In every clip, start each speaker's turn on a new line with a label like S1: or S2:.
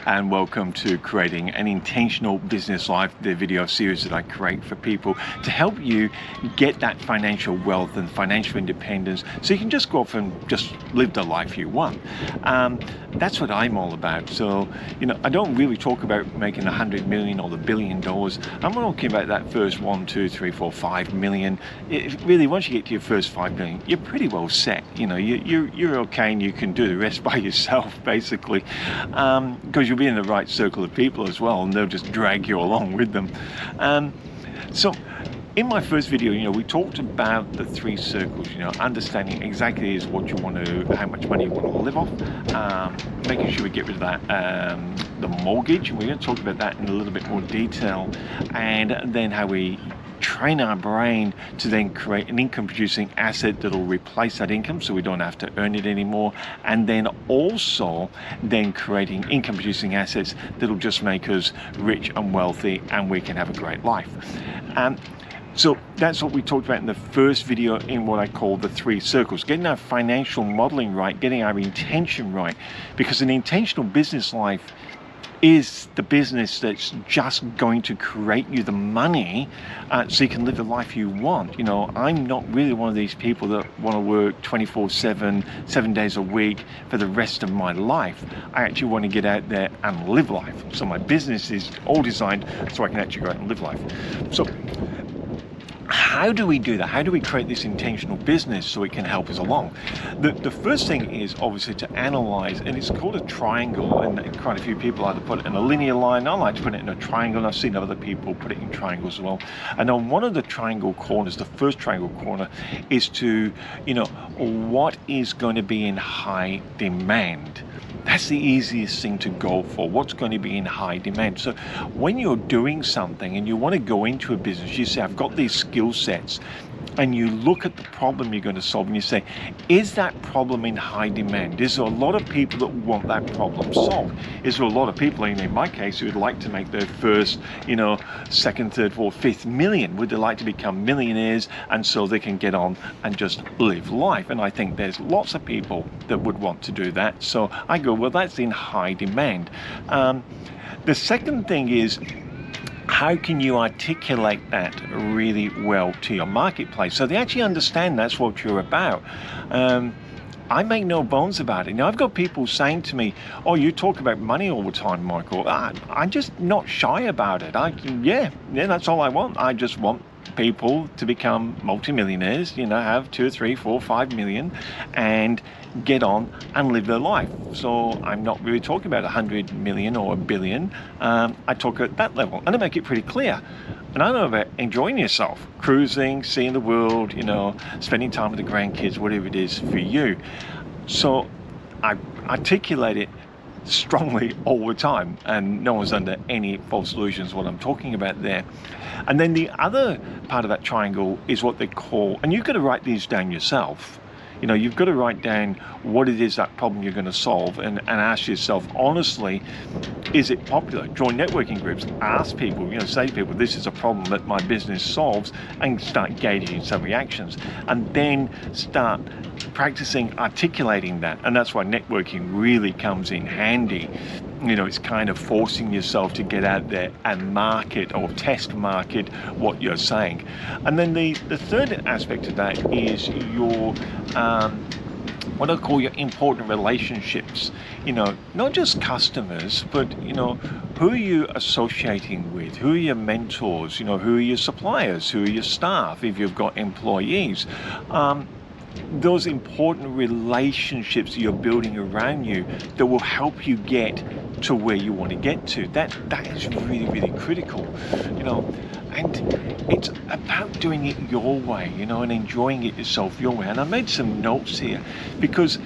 S1: and welcome to Creating an Intentional Business Life, the video series that I create for people to help you get that financial wealth and financial independence so you can just go off and just live the life you want. That's what I'm all about. So, I don't really talk about making 100 million or the $1 billion. I'm talking about that first 1, 2, 3, 4, 5 million. Really, once you get to your first 5 million, you're pretty well set. You're okay, and you can do the rest by yourself, basically, because you'll be in the right circle of people as well, and they'll just drag you along with them. So in my first video, we talked about the 3 circles, understanding exactly is what you want to, how much money you want to live off, making sure we get rid of that, the mortgage, and we're going to talk about that in a little bit more detail, and then how we train our brain to then create an income producing asset that'll replace that income so we don't have to earn it anymore, and then also then creating income producing assets that'll just make us rich and wealthy and we can have a great life. So that's what we talked about in the first video in what I call the 3 circles, getting our financial modeling right, getting our intention right, because an intentional business life is the business that's just going to create you the money so you can live the life you want. I'm not really one of these people that want to work 24/7, 7 days a week for the rest of my life. I actually want to get out there and live life. So my business is all designed so I can actually go out and live life. So how do we do that? How do we create this intentional business so it can help us along? The first thing is obviously to analyze, and it's called a triangle, and quite a few people either put it in a linear line. I like to put it in a triangle, and I've seen other people put it in triangles as well. And on one of the triangle corners, the first triangle corner, is to, what is going to be in high demand? That's the easiest thing to go for. What's going to be in high demand? So when you're doing something and you want to go into a business, you say, I've got these skill sets, and you look at the problem you're going to solve and you say, is that problem in high demand? Is there a lot of people that want that problem solved? Is there a lot of people, in my case, who would like to make their first, second, third, fourth, fifth million? Would they like to become millionaires and so they can get on and just live life? And I think there's lots of people that would want to do that. So I go, well, that's in high demand. The second thing is, how can you articulate that really well to your marketplace so they actually understand that's what you're about? I make no bones about it. Now, I've got people saying to me, oh, you talk about money all the time, Michael. I'm just not shy about it. Yeah, that's all I want. I just want people to become multimillionaires, have 2, 3, 4, 5 million and get on and live their life. So I'm not really talking about 100 million or 1 billion. I talk at that level, and I make it pretty clear. And I know about enjoying yourself, cruising, seeing the world, spending time with the grandkids, whatever it is for you. So I articulate it strongly all the time, and no one's under any false illusions what I'm talking about there. And then the other part of that triangle is what they call, and you've got to write these down yourself. You've got to write down what it is, that problem you're going to solve, and ask yourself honestly, is it popular? Join networking groups, ask people, say to people, this is a problem that my business solves, and start gauging some reactions, and then start practicing articulating that. And that's why networking really comes in handy. It's kind of forcing yourself to get out there and market or test market what you're saying. And then the third aspect of that is your what I call your important relationships. Not just customers, but who are you associating with? Who are your mentors? Who are your suppliers? Who are your staff if you've got employees? Those important relationships that you're building around you that will help you get to where you want to get to. That is really, really critical, and it's about doing it your way, and enjoying it yourself your way. And I made some notes here because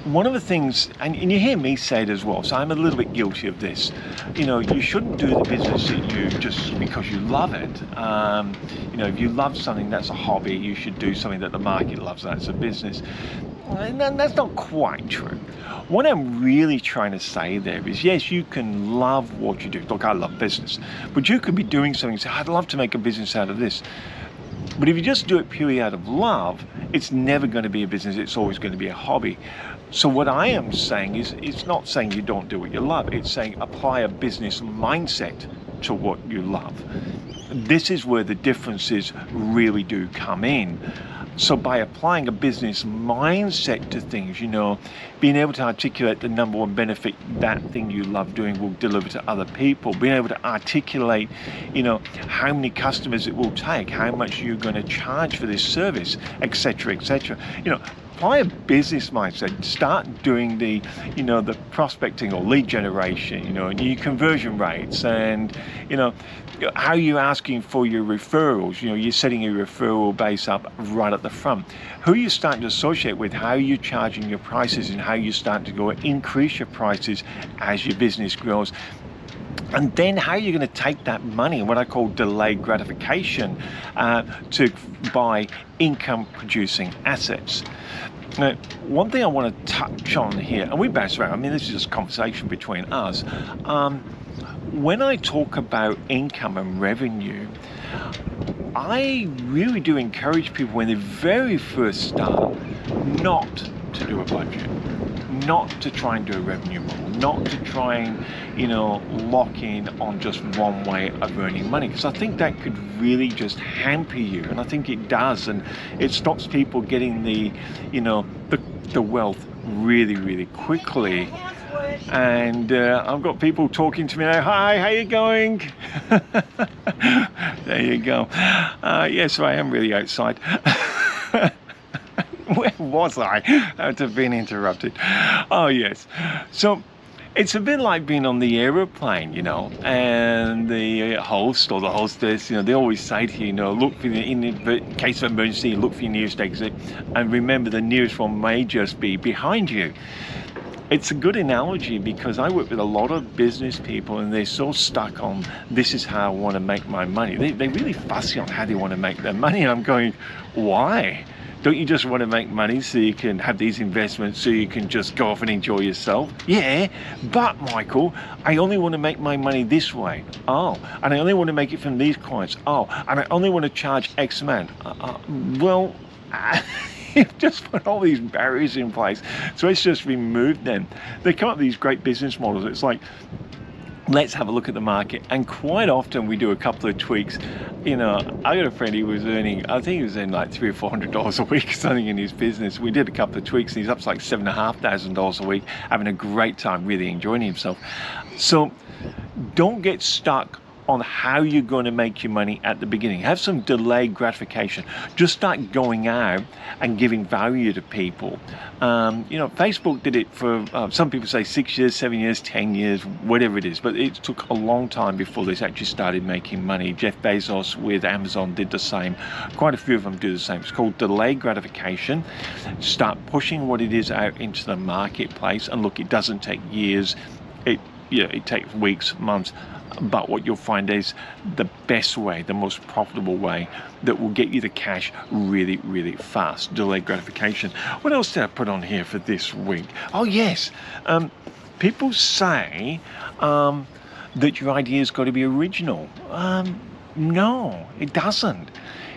S1: one of the things, and you hear me say it as well, so I'm a little bit guilty of this, you shouldn't do the business that you just because you love it. If you love something, that's a hobby. You should do something that the market loves, that's a business. And that's not quite true. What I'm really trying to say there is, yes, you can love what you do. Look, I love business, but you could be doing something and say, I'd love to make a business out of this. But if you just do it purely out of love, it's never going to be a business. It's always going to be a hobby. So what I am saying is, it's not saying you don't do what you love. It's saying apply a business mindset to what you love. This is where the differences really do come in. So by applying a business mindset to things, being able to articulate the number one benefit that thing you love doing will deliver to other people, being able to articulate, how many customers it will take, how much you're going to charge for this service, etc., etc. Apply a business mindset. Start doing the prospecting or lead generation, your conversion rates, and how you're asking for your referrals. You're setting your referral base up right at the front. Who you're starting to associate with, how you're charging your prices, and how you're starting to go increase your prices as your business grows. And then how you're going to take that money, what I call delayed gratification, to buy income producing assets. Now, one thing I want to touch on here, and we bounce around, this is just a conversation between us. When I talk about income and revenue, I really do encourage people when they very first start not to do a budget, not to try and do a revenue model, not to try and lock in on just one way of earning money, because I think that could really just hamper you, and I think it does, and it stops people getting the wealth really, really quickly. And I've got people talking to me now. Hi, how you going? There you go. Yes, I am really outside. Where was I? I've been interrupted. Oh, yes. So it's a bit like being on the aeroplane, and the host or the hostess, they always say to you, look for in case of emergency, look for your nearest exit, and remember the nearest one may just be behind you. It's a good analogy because I work with a lot of business people and they're so stuck on this is how I want to make my money. They're really fussy on how they want to make their money, and I'm going, why? Don't you just want to make money so you can have these investments so you can just go off and enjoy yourself? Yeah, but Michael, I only want to make my money this way. Oh, and I only want to make it from these clients. Oh, and I only want to charge X amount. You've just put all these barriers in place. So let's just remove them. They come up with these great business models. It's like, let's have a look at the market. And quite often we do a couple of tweaks. I got a friend, he was earning, I think he was earning like $300 or $400 a week, something in his business. We did a couple of tweaks and he's up to like $7,500 a week, having a great time, really enjoying himself. So don't get stuck on how you're going to make your money at the beginning. Have some delayed gratification. Just start going out and giving value to people. Facebook did it for, some people say 6 years, 7 years, 10 years, whatever it is, but it took a long time before this actually started making money. Jeff Bezos with Amazon did the same. Quite a few of them do the same. It's called delayed gratification. Start pushing what it is out into the marketplace, and look, it doesn't take years. It takes weeks, months. But what you'll find is the best way, the most profitable way that will get you the cash really, really fast. Delayed gratification. What else did I put on here for this week? Oh, yes. People say that your idea's got to be original. No, it doesn't.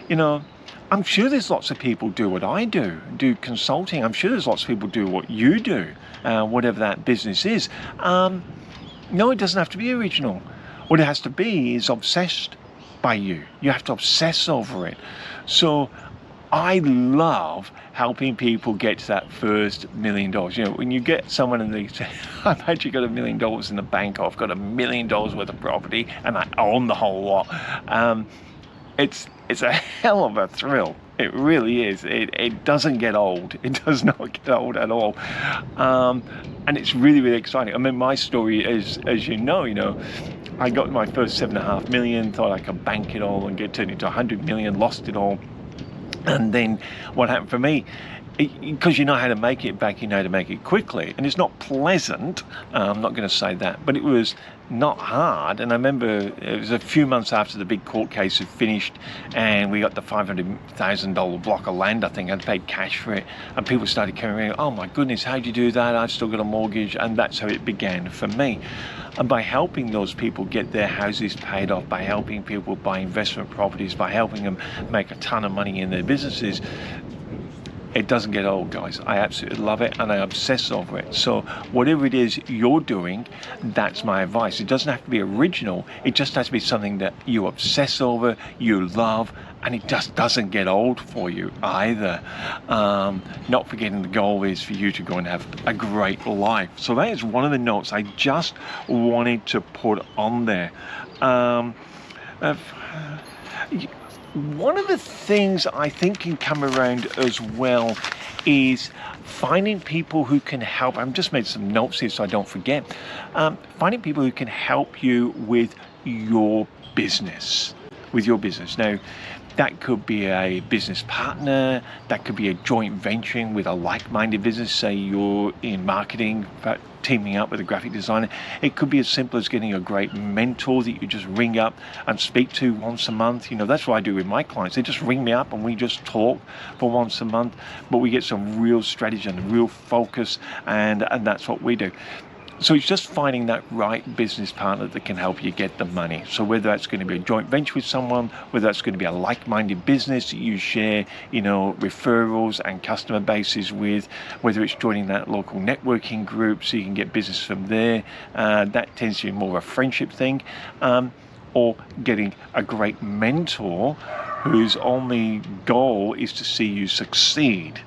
S1: I'm sure there's lots of people do what I do consulting. I'm sure there's lots of people do what you do, whatever that business is. No, it doesn't have to be original. What it has to be is obsessed by you. You have to obsess over it. So I love helping people get to that first $1 million. When you get someone and they say, I've actually got $1 million in the bank, or I've got $1 million worth of property and I own the whole lot. It's a hell of a thrill. It really is. It doesn't get old. It does not get old at all. And it's really, really exciting. My story is, as you know, I got my first $7.5 million, thought I could bank it all and get turned into $100 million, lost it all. And then what happened for me, because you know how to make it back, you know how to make it quickly. And it's not pleasant, I'm not going to say that, but it was not hard. And I remember it was a few months after the big court case had finished and we got the $500,000 block of land, I think. I'd paid cash for it. And people started coming around, oh my goodness, how'd you do that? I've still got a mortgage. And that's how it began for me. And by helping those people get their houses paid off, by helping people buy investment properties, by helping them make a ton of money in their businesses, It doesn't get old, guys. I absolutely love it and I obsess over it. So whatever it is you're doing, that's my advice. It doesn't have to be original. It just has to be something that you obsess over, you love, and it just doesn't get old for you either. Not forgetting the goal is for you to go and have a great life. So that is one of the notes I just wanted to put on there. One of the things I think can come around as well is finding people who can help. I've just made some notes here so I don't forget. Finding people who can help you with your business. Now, that could be a business partner, that could be a joint venturing with a like-minded business. Say you're in marketing, teaming up with a graphic designer. It could be as simple as getting a great mentor that you just ring up and speak to once a month. You know, that's what I do with my clients. They just ring me up and we just talk for once a month, but we get some real strategy and real focus, and that's what we do. So it's just finding that right business partner that can help you get the money. So whether that's going to be a joint venture with someone, whether that's going to be a like-minded business that you share, you know, referrals and customer bases with, whether it's joining that local networking group so you can get business from there, that tends to be more of a friendship thing, or getting a great mentor whose only goal is to see you succeed.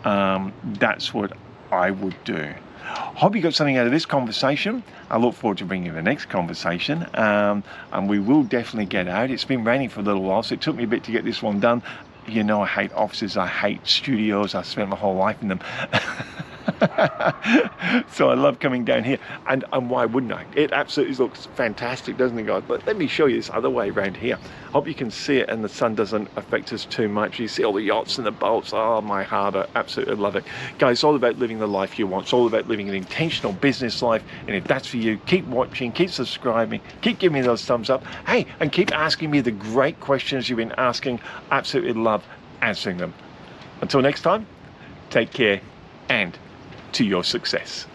S1: That's what I would do. Hope you got something out of this conversation. I look forward to bringing you the next conversation, and we will definitely get out. It's been raining for a little while, so it took me a bit to get this one done. You know, I hate offices, I hate studios, I spent my whole life in them. So I love coming down here, and why wouldn't I? It absolutely looks fantastic, doesn't it, guys? But let me show you this other way around here. Hope you can see it and the sun doesn't affect us too much. You see all the yachts and the boats. Oh, my harbour, absolutely love it. Guys, it's all about living the life you want. It's all about living an intentional business life, and if that's for you, keep watching, keep subscribing, keep giving me those thumbs up. Hey, and keep asking me the great questions you've been asking. Absolutely love answering them. Until next time, take care, and to your success.